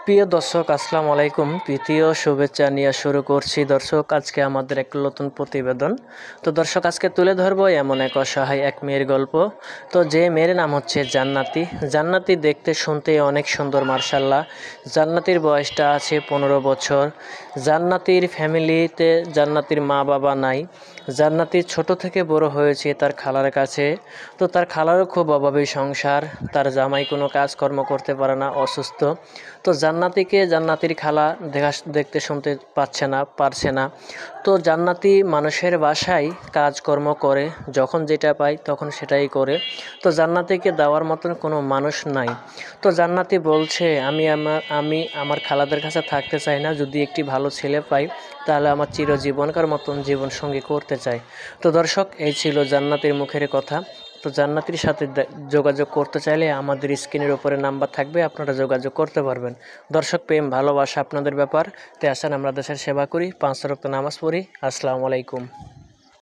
প্রিয় দর্শক, আসসালামু আলাইকুম। প্রীতীয় শুভেচ্ছা নিয়ে শুরু করছি দর্শক আজকে আমাদের এক নতুন প্রতিবেদন। তো দর্শক, আজকে তুলে ধরবো এমন এক অসহায় এক মেয়ের গল্প। তো যে মেয়ের নাম হচ্ছে জান্নাতি। জান্নাতি দেখতে শুনতে অনেক সুন্দর, মার্শাল্লাহ। জান্নাতির বয়সটা আছে 15 বছর। জান্নাতির ফ্যামিলিতে জান্নাতির মা বাবা নাই। জান্নাতি ছোট থেকে বড় হয়েছে তার খালার কাছে। তো তার খালারও খুব অভাবী সংসার। তার জামাই কোনো কাজকর্ম করতে পারে না, অসুস্থ। তো জান্নাতির খালা দেখতে শুনতে পারছে না। তো জান্নাতি মানুষের বাসায় কাজকর্ম করে, যখন যেটা পায় তখন সেটাই করে। তো জান্নাতিকে দেওয়ার মতন কোনো মানুষ নাই। তো জান্নাতি বলছে, আমি আমার খালাদের কাছে থাকতে চাই না। যদি একটি ভালো ছেলে পাই তাহলে আমার চিরজীবনকার মতন জীবনসঙ্গী করতে চাই। তো দর্শক, এই ছিল জান্নাতির মুখের কথা। তো জান্নাতির সাথে যোগাযোগ করতে চাইলে আমাদের স্ক্রিনের উপরে নাম্বার থাকবে, আপনারা যোগাযোগ করতে পারবেন। দর্শক, প্রেম ভালোবাসা আপনাদের ব্যাপার। তাই আসেন আমরা দেশের সেবা করি, 5 ওয়াক্ত নামাজ পড়ি। আসসালামু আলাইকুম।